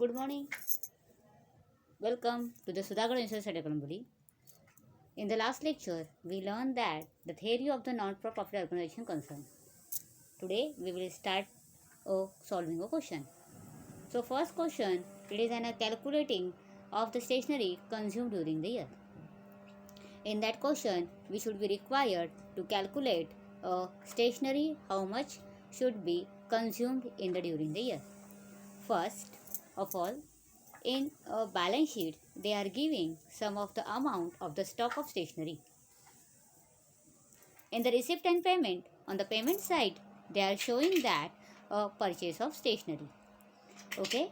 Good morning. Welcome to the Sudhakar Institute Academy. In the last lecture, we learned that the theory of the non-profit organization concern. Today, we will start solving a question. So, first question, it is an calculating of the stationery consumed during the year. In that question, we should be required to calculate stationery how much should be consumed during the year. First of all, in a balance sheet, they are giving some of the amount of the stock of stationery. In the receipt and payment, on the payment side, they are showing that a purchase of stationery. Okay,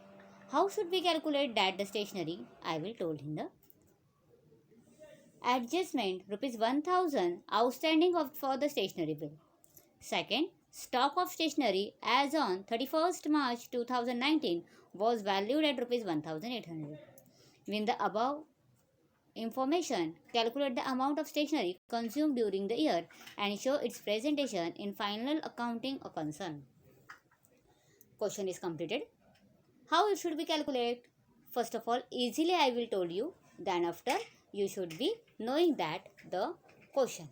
how should we calculate that the stationery? I will told in the adjustment rupees 1000 outstanding for the stationery bill. Second, stock of stationery as on 31st March 2019 was valued at rupees 1800. When the above information, calculate the amount of stationery consumed during the year and show its presentation in final accounting or concern. Question is completed. How it should be calculated? First of all, easily I will told you. Then after, you should be knowing that the question.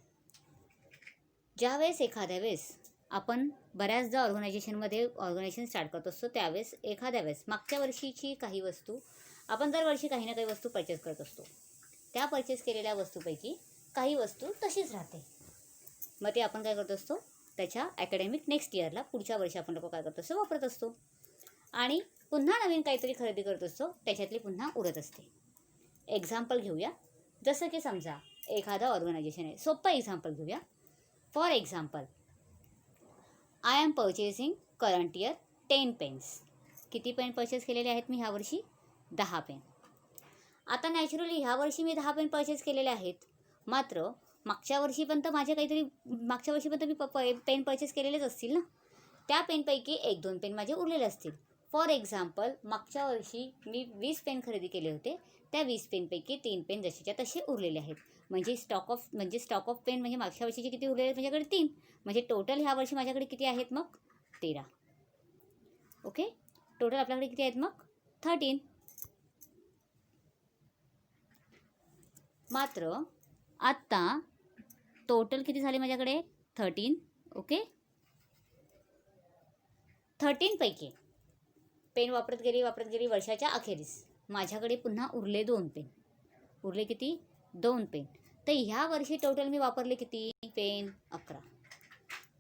ज्यावेळेस एखाद्या वेळेस आपण बऱ्याचदा organisation start करत असतो त्यावेळेस एखाद्या वेळेस मागच्या वर्षीची काही वस्तू आपण दरवर्षी काही ना काही वस्तू परचेस करत असतो. त्या परचेस केलेल्या वस्तूपैकी काही वस्तू तशीच राहते. मग ते आपण काय करत असतो त्याच्या अकॅडमिक नेक्स्ट इयरला पुढच्या वर्षी आपण लोक काय करत असतो वापरत असतो आणि पुन्हा नवीन काहीतरी खरेदी करत असतो त्याच्यातली पुन्हा उरत असते. एक्झाम्पल घेऊया. जसं की समजा एखादं ऑर्गनायझेशन आहे. सोपं एक्झाम्पल घेऊया. For example, I am purchasing current year 10 pens. किती पेन परचेस केलेले आहेत मी ह्या वर्षी? 10 पेन. आता नॅचरली ह्या वर्षी मी 10 पेन परचेस केलेले आहेत. मात्र मागच्या वर्षीपर्यंत मी पेन परचेस केलेलेच असतील ना. त्या पेनपैकी 1-2 पेन माझे उरलेले असतील. फॉर एक्झाम्पल, मागच्या वर्षी मी 20 पेन खरेदी केले होते. त्या 20 पेनपैकी 3 पेन जशीच्या तसे उरलेले आहेत. म्हणजे स्टॉक ऑफ पेन म्हणजे मागच्या वर्षीचे किती उरलेले आहेत माझ्याकडे? 3. म्हणजे टोटल ह्या वर्षी माझ्याकडे किती आहेत मग? 13. ओके, टोटल आपल्याकडे किती आहेत मग? 13. मात्र आत्ता टोटल किती झाले माझ्याकडे? 13. ओके, 13 पैकी पेन वापरत गेली वर्षाच्या अखेरीस माझ्याकडे पुन्हा उरले 2 पेन. उरले किती? 2 पेन. तर ह्या वर्षी टोटल मी वापरले किती पेन? 11.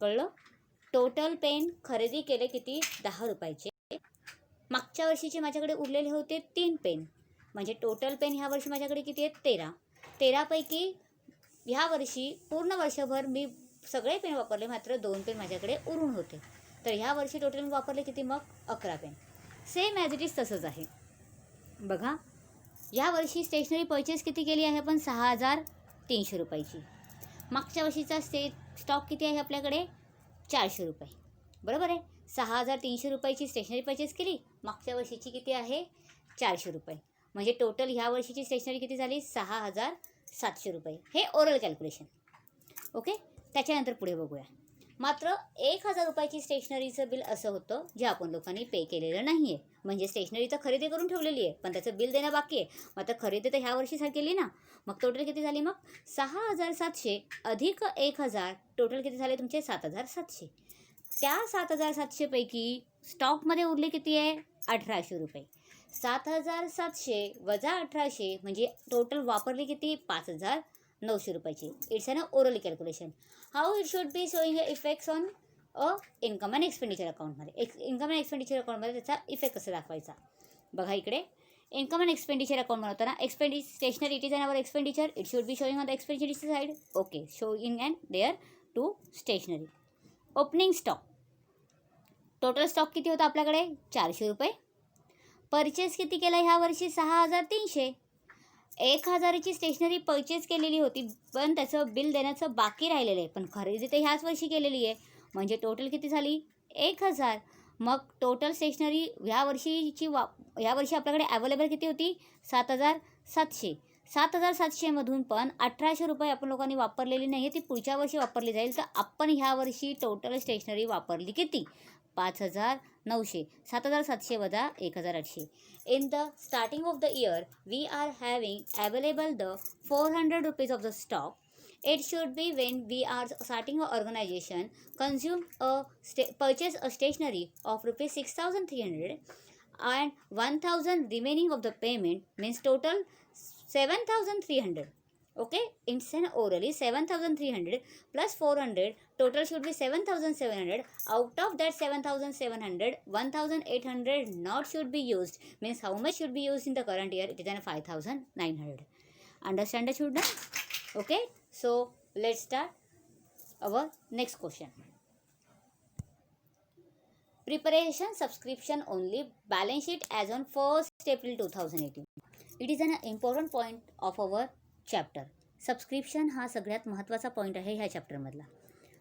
कळलं? टोटल पेन खरेदी केले किती? 10 रुपयाचे. मागच्या वर्षीचे माझ्याकडे उरलेले होते 3 पेन. म्हणजे टोटल पेन ह्या वर्षी माझ्याकडे किती आहेत? 13. 13 पैकी ह्या वर्षी पूर्ण वर्षभर मी सगळे पेन वापरले, मात्र 2 पेन माझ्याकडे उरून होते. तर ह्या वर्षी टोटल मी वापरले किती मग? 11 pen. Same as it is तसंच आहे. बघा, या वर्षी स्टेशनरी परचेस किती केली आहे आपण? 6300 रुपयाची. मागच्या वर्षीचा स्टॉक किती आहे आपल्याकडे? 400 रुपये. बरोबर आहे. 6300 रुपयाची स्टेशनरी परचेस केली. मागच्या वर्षीची किती आहे? 400 रुपये. म्हणजे टोटल ह्या वर्षीची स्टेशनरी किती झाली? 6700 रुपये. हे ओरल कॅल्क्युलेशन. ओके, त्याच्यानंतर पुढे बघूया. मात्र 1000 रुपयाची स्टेशनरीचं बिल असं होतं जे आपण लोकांनी पे केलेलं नाही आहे. म्हणजे स्टेशनरी तर खरेदी करून ठेवलेली आहे पण त्याचं बिल देणं बाकी आहे. मात्र खरेदी तर ह्या वर्षीसाठी केली ना. मग टोटल किती झाली मग? 6700 अधिक 1000. टोटल किती झाले तुमचे? 7700. त्या 7700 पैकी स्टॉकमध्ये उरले किती आहे? 1800 रुपये. 7700 वजा 1800 म्हणजे टोटल वापरले किती? 5900 रुपयाची. It's an oral calculation. How it should be showing effects on income and expenditure अकाउंटमध्ये. इन्कम अँड एक्सपेंडिचर अकाउंटमध्ये त्याचा इफेक्ट कसा दाखवायचा? बघा इकडे, इन्कम अँड एक्सपेंडिचर अकाउंट बनवताना stationery it is an our expenditure. It should be showing on the expenditure side. Okay, showing and there to stationery. Opening stock. Total stock किती होता आपल्याकडे? 400 रुपये. परचेस किती केलं ह्या वर्षी? 6300. 1000ची स्टेशनरी परचेस केलेली होती पण त्याचं बिल देण्याचं बाकी राहिलेलं आहे. पण खरेदी तर ह्याच वर्षी केलेली आहे. म्हणजे टोटल किती झाली? 1000. मग टोटल स्टेशनरी ह्या वर्षी आपल्याकडे अवेलेबल किती होती? 7700. 7,700मधून पण 1,800 रुपये आपण लोकांनी वापरलेली नाही आहे, ती पुढच्या वर्षी वापरली जाईल. तर आपण ह्या वर्षी टोटल स्टेशनरी वापरली किती? 5,900. 7,700 वजा 1,800. In the starting of the year, we are having available the 400 rupees of the stock. It should be when we are starting an organization, purchase a stationery of rupees 6,300 and 1,000 remaining of the payment means total 7,300. Okay, it's an orally 7,300 plus 400, total should be 7,700. Out of that 7,700, 1,800 not should be used, means how much should be used in the current year? It is an 5,900. Understand the children? Okay, so let's start our next question. Preparation subscription only, balance sheet as on 1st April 2018. It is an important point of our chapter. Subscription हा सगळ्यात महत्त्वाचा point आहे ह्या चॅप्टरमधला.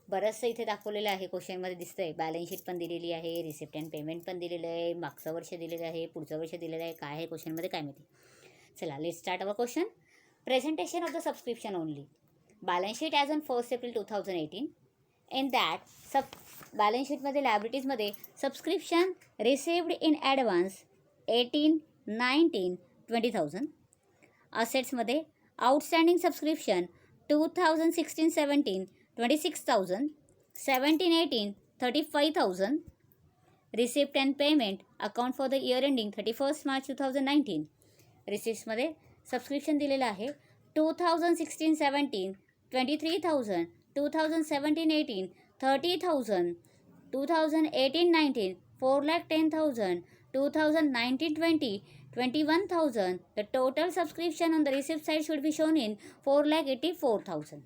बरंचसं इथे दाखवलेलं आहे, क्वेश्चनमध्ये दिसतं आहे. बॅलन्स शीट पण दिलेली आहे, रिसिप्ट अँड पेमेंट पण दिलेलं आहे, मागचं वर्ष दिलेलं आहे, पुढचं वर्ष दिलेलं आहे. काय आहे क्वेश्चनमध्ये काय माहिती. चला let's start our question. Presentation of the subscription only, balance sheet as on 1st April 2018. In that balance शीटमध्ये लायबिलिटीजमध्ये सबस्क्रिप्शन रिसिव्ड इन ॲडव्हान्स 18, 19, 20,000. असेट्समध्ये outstanding subscription 2016-17 26,000, 17-18 35,000. Receipt and payment account for the year ending 31st March 2019. रिसिप्टमध्ये subscription दिलेलं आहे 2016-17 23,000, 2017-18 30,000, 2018-19 4,10,000, 2019-20 21,000. The total subscription on the receipt side should be shown in 4,84,000.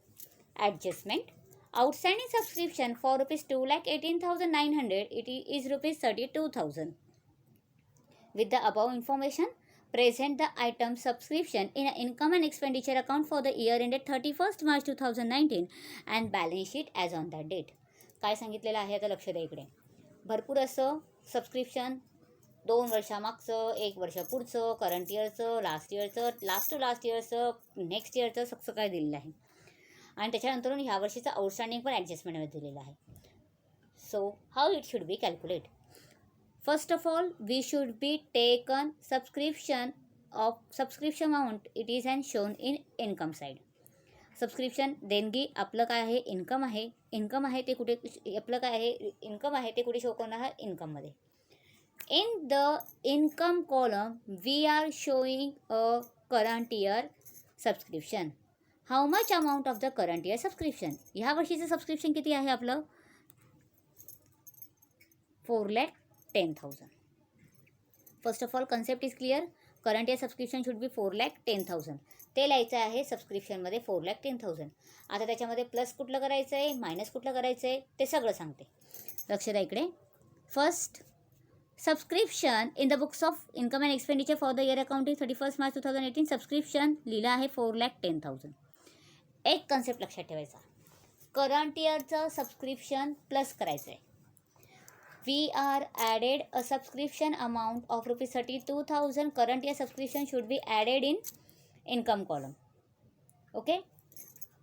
Adjustment. Outstanding subscription for rupees 2,18,900, it is rupees 32,000. With the above information, present the item subscription in an income and expenditure account for the year ended 31st March 2019 and balance sheet as on that date. काय सांगितलेलं आहे आता लक्ष द्या इकडे. भरपूर असं subscription 2 वर्षामागचं, 1 वर्ष पुढचं, करंट इयरचं, लास्ट इयरचं, लास्ट टू लास्ट इयरचं, नेक्स्ट इयरचं सगळं काय दिलेलं आहे. आणि त्याच्यानंतर ह्या वर्षीचं आउटस्टँडिंग पण ॲडजस्टमेंटमध्ये दिलेलं आहे. So how it should be calculate. First of all we should be taken subscription amount, it is and shown in income side. Subscription देणगी आपलं काय आहे, इन्कम आहे. इन्कम आहे ते कुठे, आपलं काय आहे, इन्कम आहे ते कुठे शो करणार आहे, इन्कममध्ये. In the income column, we are showing a current year subscription. How much amount of the current year subscription? ह्या वर्षीचं सबस्क्रिप्शन किती आहे आपलं? 4,10,000. First of all, concept is clear. Current year subscription should be 4,10,000. ते लिहायचं आहे सबस्क्रिप्शनमध्ये 4,10,000. आता त्याच्यामध्ये प्लस कुठलं करायचं आहे, मायनस कुठलं करायचं आहे ते सगळं सांगते. लक्ष द्या इकडे. First, subscription in the books of income and expenditure for the year accounting 31st March 2018. Subscription लिहिलं आहे 4,10,000. एक कन्सेप्ट लक्षात ठेवायचा, करंट इयरचं सबस्क्रिप्शन प्लस करायचं आहे. We are added a subscription amount of rupees 32,000. Current year subscription should be added in income column. Okay,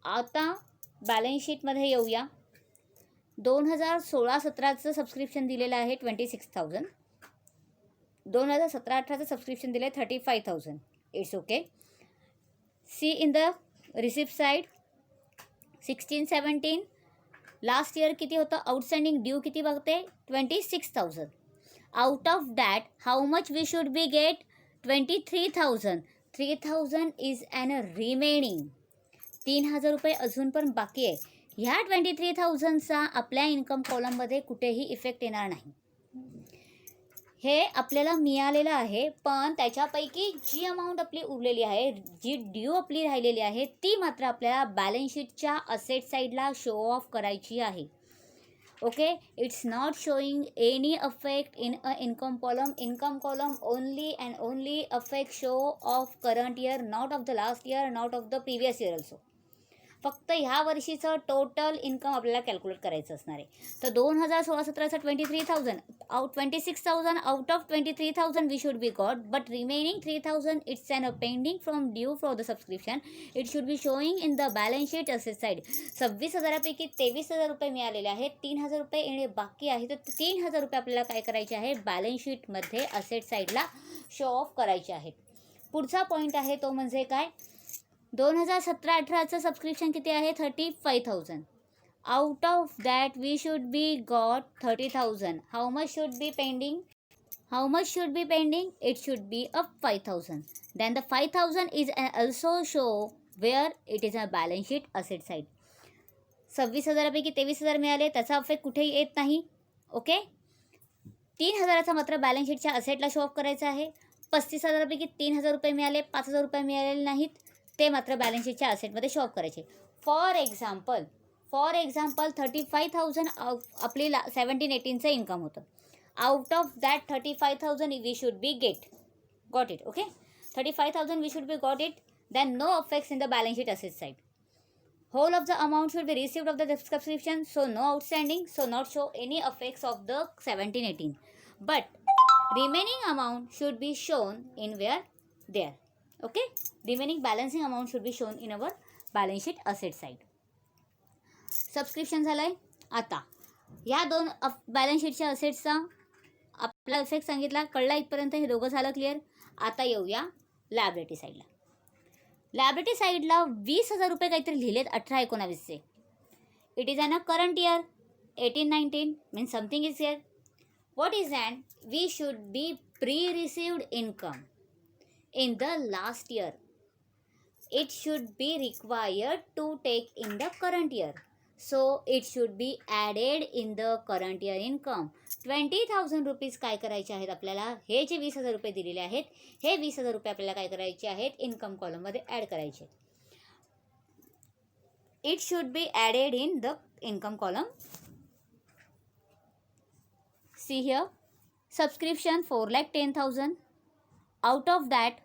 आता balance शीटमध्ये येऊया. 2016-17चं सबस्क्रिप्शन दिलेलं आहे 26,000. 2017-18चं सबस्क्रिप्शन दिलं आहे 35,000. It's okay. See in the receipt side 16-17 last year किती होतं, आउटस्टँडिंग ड्यू किती बघते, 26,000. Out of that how much we should be get, 23,000. 3,000 is an remaining. 3,000 रुपये अजून पण बाकी आहे. ह्या 23,000चा आपल्या इन्कम कॉलममध्ये कुठेही इफेक्ट येणार नाही. हे आपल्याला मिळालेलं आहे, पण त्याच्यापैकी जी अमाऊंट आपली उरलेली आहे, जी ड्यू आपली राहिलेली आहे, ती मात्र आपल्याला बॅलन्स शीटच्या असेट साईडला शो ऑफ करायची आहे. Okay, it's not showing any affect in a income column. Income column only and only affect show off current year, not of the last year, not of the previous year also. फक्त ह्या वर्षीचं total income आपल्याला calculate करायचं असणार आहे. तर 2016-17चं 26,000 out of 23,000 we should be got, but remaining 3,000 it's an pending from due for the subscription. It should be showing in the balance sheet asset side. 26,000पैकी 23,000 रुपये मिळालेले आहेत, 3,000 रुपये येणे बाकी आहे. तर 3,000 रुपये आपल्याला काय करायचे आहे, बॅलन्स शीटमध्ये असेट साईडला शो ऑफ करायचे आहेत. पुढचा पॉईंट आहे तो म्हणजे काय, 2017-18चं सबस्क्रिप्शन किती आहे, 35,000. Out of that we should be got 30,000. How much should be pending, it should be a 5,000. Then the 5,000 is also show where it is a balance sheet asset side. 26,000पैकी 23,000 मिळाले, त्याचा affect कुठेही येत नाही. Okay, 3,000चा मात्र balance शीटच्या असेटला show off करायचा आहे. 35,000पैकी 3,000 रुपये मिळाले, 5,000 रुपये मिळालेले नाहीत, ते मात्र बॅलन्स शीटच्या असेटमध्ये शो ऑफ करायचे. फॉर एक्झाम्पल 35,000 आपली 17-18चं इन्कम होतं. Out of that 35,000 we should be got it. Okay, 35,000 we should be got it. Then no affects in the balance sheet asset side. Whole of the amount should be received of the subscription, so no outstanding, so not show any effects of the 17-18. But remaining amount should be shown in where? There. Okay? Remaining balancing amount should be shown in our balance sheet asset side. Subscription झालंय. आता या दोन balance शीटच्या असेट्सचा आपला effect सांगितला, कळला इथपर्यंत, हे दोघं झालं क्लिअर. आता येऊया लायबिलिटी साईडला. लायबिलिटी साईडला 20,000 रुपये काहीतरी लिहिलेत 18-19चे. It is an a current year 18-19 means something is here. What is that, we should be pre-received income in the last year. It should be required to take in the current year. So it should be added in the current year income. 20,000 rupees काय करायचे आहेत आपल्याला, हे जे 20,000 रुपये दिलेले आहेत, हे 20,000 रुपये आपल्याला काय करायचे आहेत, इन्कम कॉलममध्ये ॲड करायचे. It should be added in the income column. See here, subscription 4,10,000. Out of that,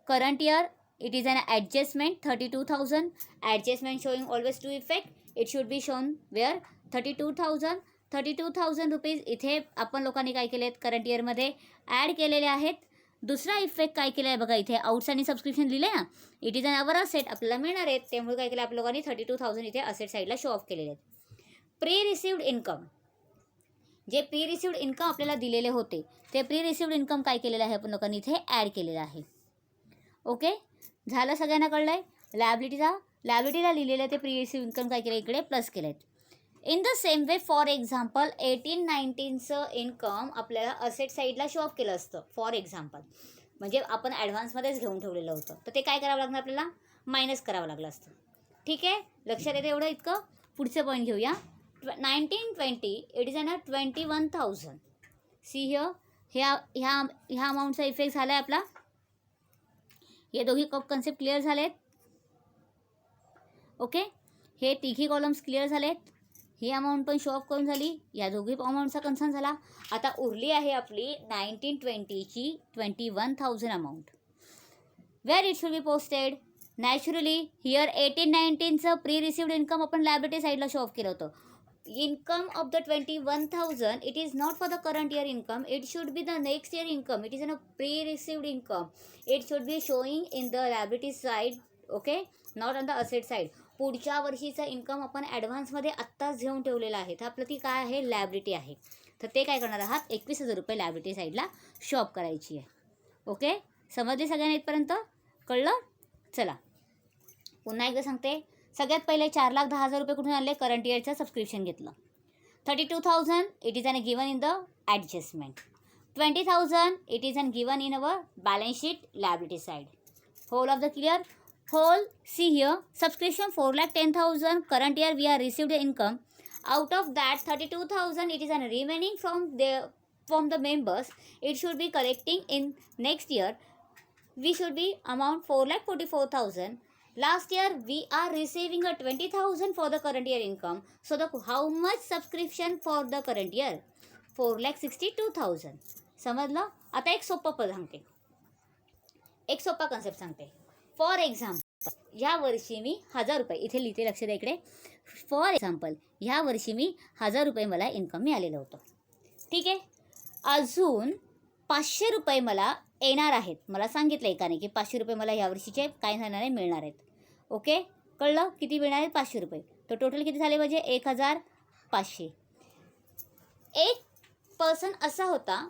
current year it is an adjustment 32,000. Adjustment showing always to effect. It should be shown where 32,000 rupees इथे आपण लोकांनी काय केलेत, current इयरमध्ये add केलेले आहेत. दुसरा effect काय केला आहे बघा, इथे आउटस्टँडिंग सबस्क्रिप्शन लिहिले ना, it is an our asset, आपल्याला मिळणार आहेत. त्यामुळे काय केलं आपण लोकांनी 32,000 इथे असेट साईडला शो ऑफ केलेले आहेत. प्री रिसिव्ड इन्कम, जे प्री रिसिव्ड इन्कम आपल्याला दिलेले होते, ते प्री रिसिव्ड इन्कम काय केलेलं आहे आपण लोकांनी इथे ॲड केलेलं आहे. ओके, झालं, सगळ्यांना कळलं आहे. लायबिलिटीला लिहिलेलं ते प्री रिसिव्ड इन्कम काय केलं, इकडे प्लस केलं आहे. In the same way, for example 18-19चं इन्कम आपल्याला असेट साईडला शो ऑफ केलं असतं. फॉर एक्झाम्पल म्हणजे आपण ॲडव्हान्समध्येच घेऊन ठेवलेलं होतं, तर ते काय करावं लागणार आपल्याला, मायनस करावं लागलं असतं. ठीक आहे, लक्षात येतं एवढं इतकं. पुढचं पॉईंट घेऊया. 19-20 it is an 21,000. See here, ह्या अमाऊंटचा इफेक्ट झाला आहे आपला. हे दोघी कन्सेप्ट क्लिअर झाले आहेत. ओके, हे तिघी कॉलम्स क्लिअर झालेत. ही अमाऊंट पण शो ऑफ करून झाली, या दोघी अमाऊंटचा कन्सर्न झाला. आता उरली आहे आपली 19-20ची 21,000 amount. Where it should be posted. Naturally here 18-19चं प्री रिसिव्ड इन्कम आपण लायबिलिटी साईडला शो ऑफ केलं होतं. Income of the 21,000, it is not for the current year income, it should be the next year income. It is a pre-received income. It should be showing in the liability side, okay, not on the asset side. पुढच्या वर्षीचा income आपण ॲडव्हान्समध्ये आत्ताच घेऊन ठेवलेला आहे, तर आपलं ती काय आहे, लायबिलिटी आहे. तर ते काय करणार आहात, 21,000 रुपये लायबिलिटी साईडला शो ऑफ करायची आहे. ओके, समजले सगळ्यांना इथपर्यंत, कळलं. चला पुन्हा एकदा सांगते. सगळ्यात पहिले 4,10,000 रुपये कुठून आणले, करंट इयरचं सबस्क्रिप्शन घेतलं. 32,000 it is an given in the adjustment. 20,000 it is an given in our balance sheet liability side. Whole of the clear. Whole, see here, subscription 4,10,000, current year we are received income. Out of that 32,000 it is an remaining from the members. It should be collecting in next year. We should be amount 4,44,000. Last year we are receiving a 20,000 for the current year income. So how much subscription for the current year? 4,62,000. समजलं. आता एक सोपा पद सांगते, एक सोपा concept सांगते. For example ह्या वर्षी मी 1000 रुपये, इथे लिहिते लक्ष द्या इकडे, फॉर एक्झाम्पल ह्या वर्षी मी 1000 रुपये मला इन्कम मिळालेलं होतं. ठीक आहे. अजून 500 रुपये मला येणार आहेत. मला सांगितलं एकाने की 500 रुपये मला ह्या वर्षीचे काय झाणार आहे, मिळणार आहेत. ओके, कळलं किती मिळणार आहेत? 500 रुपये. तर टोटल किती झाले म्हणजे 1500. एक पर्सन असा होता,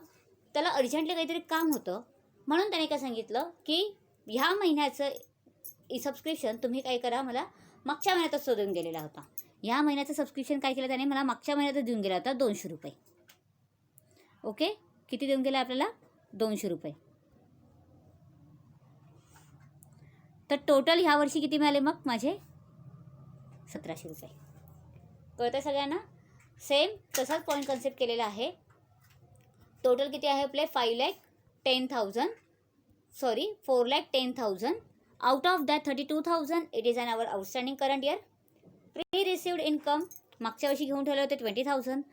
त्याला अर्जंटली काहीतरी काम होतं, म्हणून त्याने काय सांगितलं की ह्या महिन्याचं सबस्क्रिप्शन तुम्ही काय करा, मला मागच्या महिन्यातच शोधून गेलेला होता. ह्या महिन्याचं सबस्क्रिप्शन काय केलं त्याने, मला मागच्या महिन्यातच देऊन गेला होता 200 रुपये. ओके, किती देऊन गेला आपल्याला? 200 रुपये. तर टोटल ह्या वर्षी किती मिळाले मग माझे? 1700 रुपये. कळतं सगळ्यांना? सेम तसाच पॉईंट कन्सेप्ट केलेला आहे. टोटल किती आहे आपले? 4,10,000. Out of that 32,000 it is an our outstanding current year. Pre-received income मागच्या वर्षी घेऊन ठेवले होते 20,000.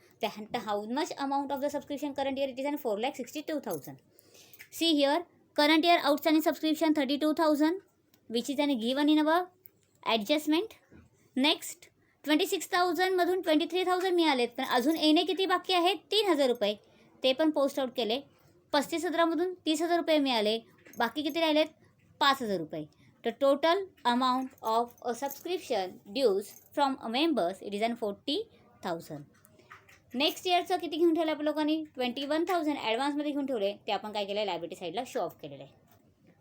How much amount of the subscription current year? It is an 4,62,000. See here, current year outstanding subscription 32,000, which is an given in our adjustment. Next 26,000 मधून 23,000 मिळालेत, पण अजून येणे किती बाकी आहेत? 3,000 रुपये. ते पण पोस्ट आउट केले. 35,000 मधून 30,000 रुपये मिळाले, बाकी किती राहिलेत? 5,000 रुपये. The total amount of a subscription dues from a members it is an 40,000. Next इयरचं किती घेऊन ठेवलं आपल्या लोकांनी? 21,000 ॲडव्हान्समध्ये घेऊन ठेवले. ते आपण काय केलं आहे, लायबिलिटी साईडला शो ऑफ केलेलं आहे.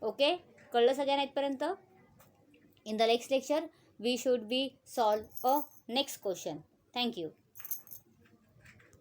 ओके, कळलं सगळ्यांना इथपर्यंत? In the next lecture we should be solve a next question. Thank you.